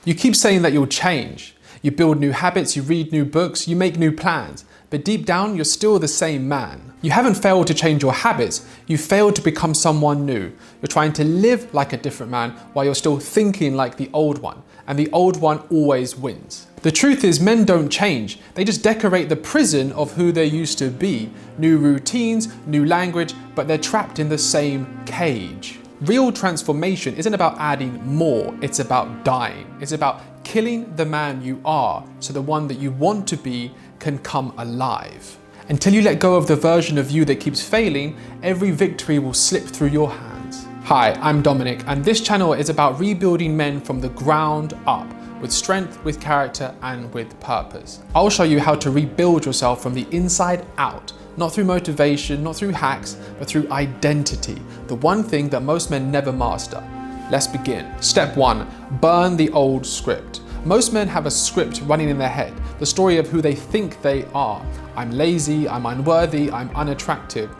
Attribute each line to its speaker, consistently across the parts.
Speaker 1: You keep saying that you'll change. You build new habits, you read new books, you make new plans, but deep down, you're still the same man. You haven't failed to change your habits, you failed to become someone new. You're trying to live like a different man while you're still thinking like the old one, and the old one always wins. The truth is, men don't change, they just decorate the prison of who they used to be. New routines, new language, but they're trapped in the same cage. Real transformation isn't about adding more, it's about dying. It's about killing the man you are so the one that you want to be can come alive. Until you let go of the version of you that keeps failing, every victory will slip through your hands. Hi, I'm Dominic, and this channel is about rebuilding men from the ground up with strength, with character, and with purpose. I'll show you how to rebuild yourself from the inside out, not through motivation, not through hacks, but through identity, the one thing that most men never master. Let's begin. Step 1, burn the old script. Most men have a script running in their head, the story of who they think they are. I'm lazy, I'm unworthy, I'm unattractive.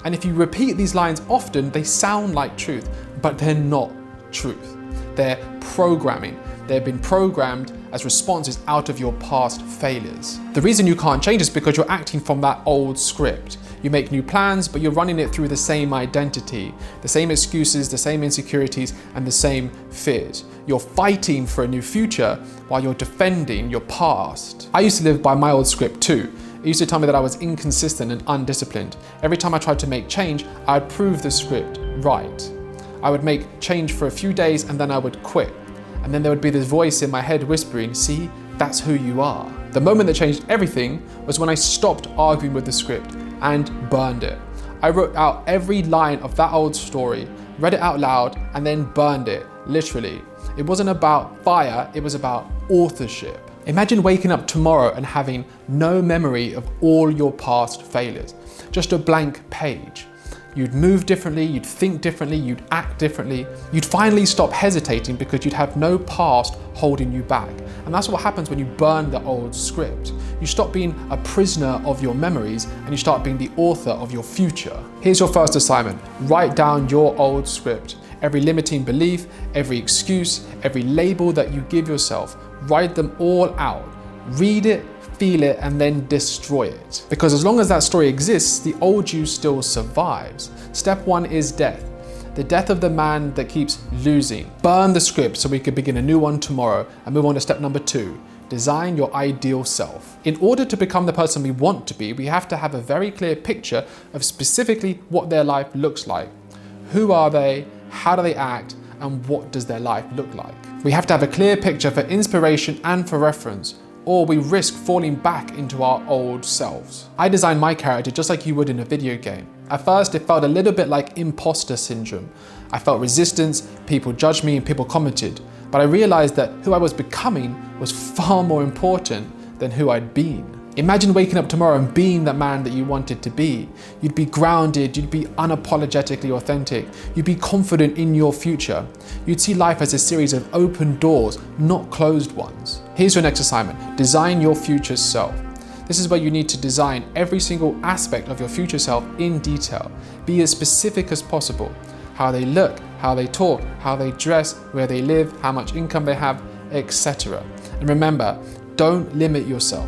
Speaker 1: And if you repeat these lines often, they sound like truth, but they're not truth. They're programming. They've been programmed as responses out of your past failures. The reason you can't change is because you're acting from that old script. You make new plans, but you're running it through the same identity, the same excuses, the same insecurities, and the same fears. You're fighting for a new future while you're defending your past. I used to live by my old script too. It used to tell me that I was inconsistent and undisciplined. Every time I tried to make change, I'd prove the script right. I would make change for a few days and then I would quit. And then there would be this voice in my head whispering, see, that's who you are. The moment that changed everything was when I stopped arguing with the script and burned it. I wrote out every line of that old story, read it out loud, and then burned it, literally. It wasn't about fire, it was about authorship. Imagine waking up tomorrow and having no memory of all your past failures, just a blank page. You'd move differently, you'd think differently, you'd act differently. You'd finally stop hesitating because you'd have no past holding you back. And that's what happens when you burn the old script. You stop being a prisoner of your memories and you start being the author of your future. Here's your first assignment. Write down your old script. Every limiting belief, every excuse, every label that you give yourself, write them all out. Read it, feel it, and then destroy it. Because as long as that story exists, the old you still survives. Step 1 is death. The death of the man that keeps losing. Burn the script so we can begin a new one tomorrow and move on to step number 2. Design your ideal self. In order to become the person we want to be, we have to have a very clear picture of specifically what their life looks like. Who are they? How do they act? And what does their life look like? We have to have a clear picture for inspiration and for reference, or we risk falling back into our old selves. I designed my character just like you would in a video game. At first, it felt a little bit like imposter syndrome. I felt resistance, people judged me and people commented, but I realized that who I was becoming was far more important than who I'd been. Imagine waking up tomorrow and being that man that you wanted to be. You'd be grounded, you'd be unapologetically authentic, you'd be confident in your future. You'd see life as a series of open doors, not closed ones. Here's your next assignment. Design your future self. This is where you need to design every single aspect of your future self in detail. Be as specific as possible. How they look, how they talk, how they dress, where they live, how much income they have, etc. And remember, don't limit yourself.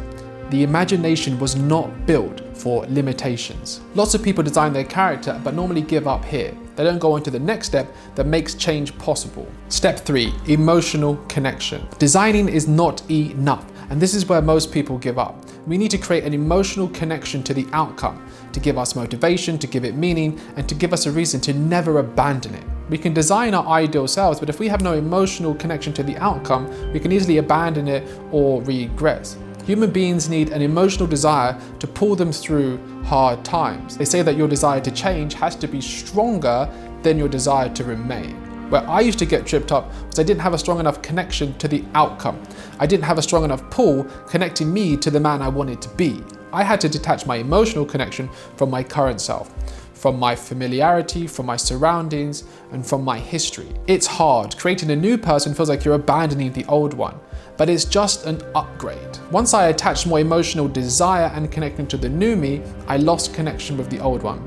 Speaker 1: The imagination was not built for limitations. Lots of people design their character but normally give up here. They don't go on to the next step that makes change possible. Step 3, emotional connection. Designing is not enough, and this is where most people give up. We need to create an emotional connection to the outcome, to give us motivation, to give it meaning, and to give us a reason to never abandon it. We can design our ideal selves, but if we have no emotional connection to the outcome, we can easily abandon it or regress. Human beings need an emotional desire to pull them through hard times. They say that your desire to change has to be stronger than your desire to remain. Where I used to get tripped up was I didn't have a strong enough connection to the outcome. I didn't have a strong enough pull connecting me to the man I wanted to be. I had to detach my emotional connection from my current self, from my familiarity, from my surroundings, and from my history. It's hard. Creating a new person feels like you're abandoning the old one, but it's just an upgrade. Once I attached more emotional desire and connecting to the new me, I lost connection with the old one.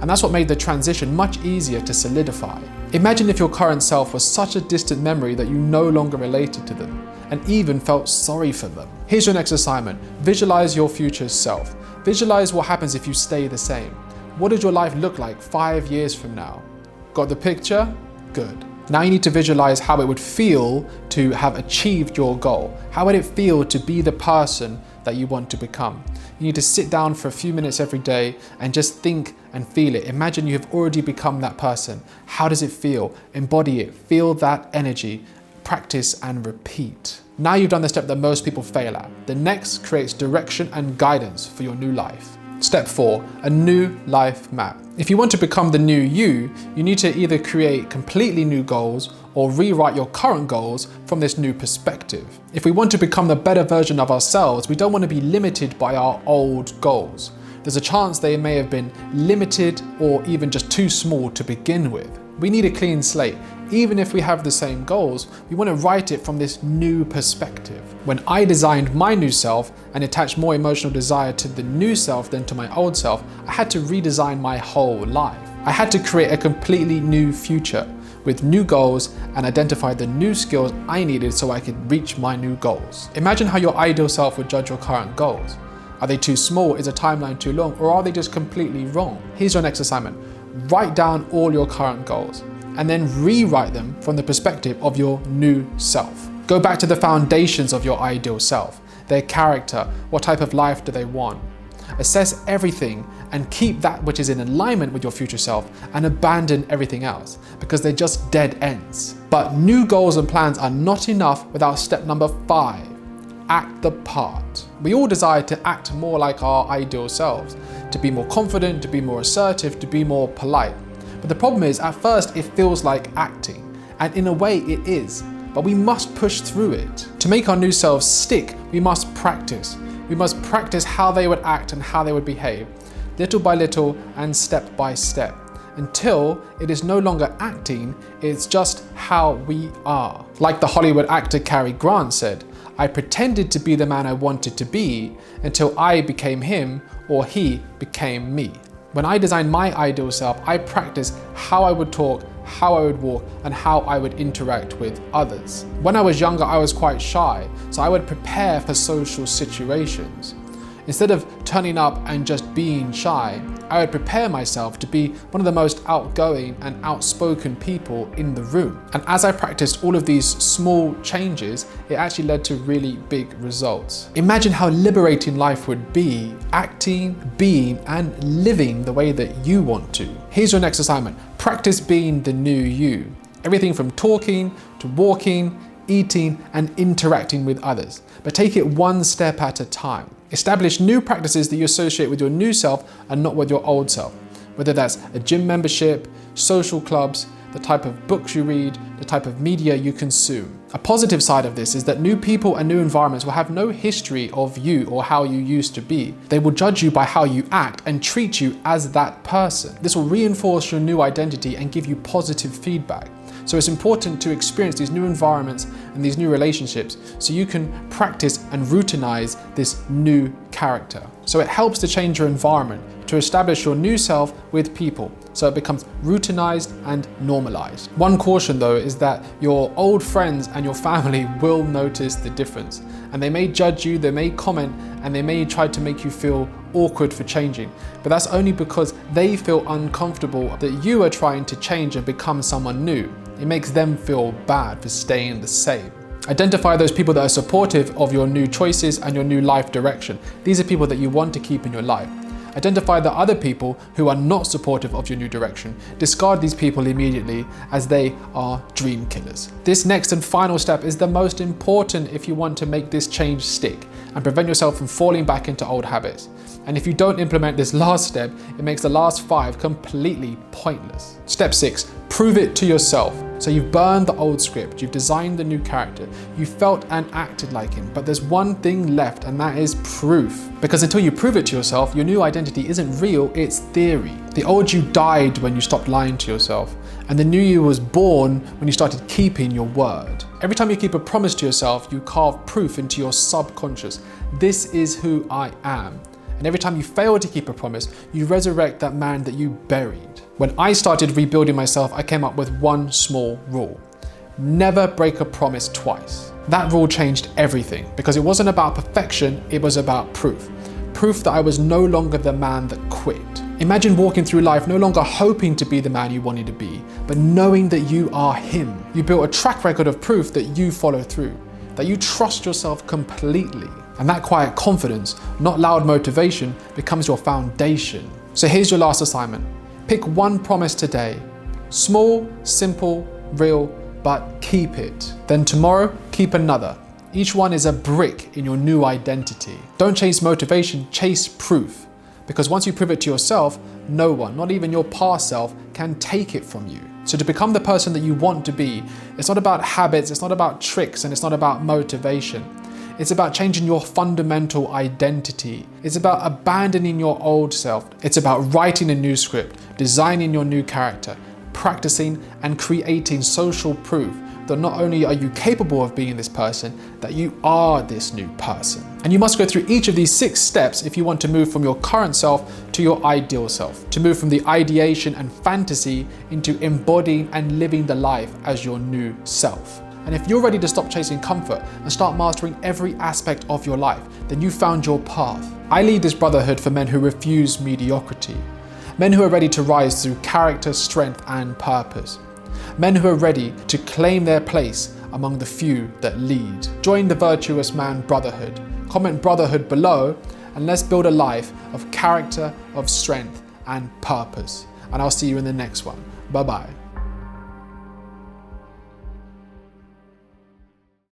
Speaker 1: And that's what made the transition much easier to solidify. Imagine if your current self was such a distant memory that you no longer related to them. and even felt sorry for them. Here's your next assignment. Visualize your future self. Visualize what happens if you stay the same. What does your life look like 5 years from now? Got the picture? Good. Now you need to visualize how it would feel to have achieved your goal. How would it feel to be the person that you want to become? You need to sit down for a few minutes every day and just think and feel it. Imagine you have already become that person. How does it feel? Embody it. Feel that energy. Practice and repeat. Now you've done the step that most people fail at. The next creates direction and guidance for your new life. Step 4, a new life map. If you want to become the new you need to either create completely new goals or rewrite your current goals from this new perspective. If we want to become the better version of ourselves, we don't want to be limited by our old goals. There's a chance they may have been limited or even just too small to begin with. We need a clean slate. Even if we have the same goals, we want to write it from this new perspective. When I designed my new self and attached more emotional desire to the new self than to my old self, I had to redesign my whole life. I had to create a completely new future with new goals and identify the new skills I needed so I could reach my new goals. Imagine how your ideal self would judge your current goals. Are they too small? Is a timeline too long? Or are they just completely wrong? Here's your next assignment. Write down all your current goals and then rewrite them from the perspective of your new self. Go back to the foundations of your ideal self, their character, what type of life do they want. Assess everything and keep that which is in alignment with your future self and abandon everything else because they're just dead ends. But new goals and plans are not enough without step number 5, act the part. We all desire to act more like our ideal selves, to be more confident, to be more assertive, to be more polite. But the problem is, at first it feels like acting, and in a way it is, but we must push through it. To make our new selves stick, we must practice. We must practice how they would act and how they would behave, little by little and step by step, until it is no longer acting, it's just how we are. Like the Hollywood actor Cary Grant said, I pretended to be the man I wanted to be until I became him or he became me. When I designed my ideal self, I practiced how I would talk, how I would walk, and how I would interact with others. When I was younger, I was quite shy, so I would prepare for social situations. Instead of turning up and just being shy, I would prepare myself to be one of the most outgoing and outspoken people in the room. And as I practiced all of these small changes, it actually led to really big results. Imagine how liberating life would be, acting, being, and living the way that you want to. Here's your next assignment. Practice being the new you. Everything from talking to walking, eating, and interacting with others. But take it one step at a time. Establish new practices that you associate with your new self and not with your old self. Whether that's a gym membership, social clubs, the type of books you read, the type of media you consume. A positive side of this is that new people and new environments will have no history of you or how you used to be. They will judge you by how you act and treat you as that person. This will reinforce your new identity and give you positive feedback. So it's important to experience these new environments and these new relationships so you can practice and routinize this new character. So it helps to change your environment, to establish your new self with people, so it becomes routinized and normalized. One caution though is that your old friends and your family will notice the difference, and they may judge you, they may comment, and they may try to make you feel awkward for changing, but that's only because they feel uncomfortable that you are trying to change and become someone new. It makes them feel bad for staying the same. Identify those people that are supportive of your new choices and your new life direction. These are people that you want to keep in your life. Identify the other people who are not supportive of your new direction. Discard these people immediately as they are dream killers. This next and final step is the most important if you want to make this change stick and prevent yourself from falling back into old habits. And if you don't implement this last step, it makes the last 5 completely pointless. Step 6, prove it to yourself. So you've burned the old script, you've designed the new character, you felt and acted like him, but there's one thing left, and that is proof. Because until you prove it to yourself, your new identity isn't real, it's theory. The old you died when you stopped lying to yourself, and the new you was born when you started keeping your word. Every time you keep a promise to yourself, you carve proof into your subconscious. This is who I am. And every time you fail to keep a promise, you resurrect that man that you buried. When I started rebuilding myself, I came up with one small rule. Never break a promise twice. That rule changed everything because it wasn't about perfection, it was about proof. Proof that I was no longer the man that quit. Imagine walking through life no longer hoping to be the man you wanted to be, but knowing that you are him. You built a track record of proof that you follow through, that you trust yourself completely. And that quiet confidence, not loud motivation, becomes your foundation. So here's your last assignment. Pick one promise today. Small, simple, real, but keep it. Then tomorrow, keep another. Each one is a brick in your new identity. Don't chase motivation, chase proof. Because once you prove it to yourself, no one, not even your past self, can take it from you. So to become the person that you want to be, it's not about habits, it's not about tricks, and it's not about motivation. It's about changing your fundamental identity. It's about abandoning your old self. It's about writing a new script, designing your new character, practicing and creating social proof that not only are you capable of being this person, that you are this new person. And you must go through each of these 6 steps if you want to move from your current self to your ideal self, to move from the ideation and fantasy into embodying and living the life as your new self. And if you're ready to stop chasing comfort and start mastering every aspect of your life, then you found your path. I lead this brotherhood for men who refuse mediocrity, men who are ready to rise through character, strength, and purpose. Men who are ready to claim their place among the few that lead. Join the Virtuous Man Brotherhood. Comment brotherhood below and let's build a life of character, of strength and purpose. And I'll see you in the next one. Bye-bye.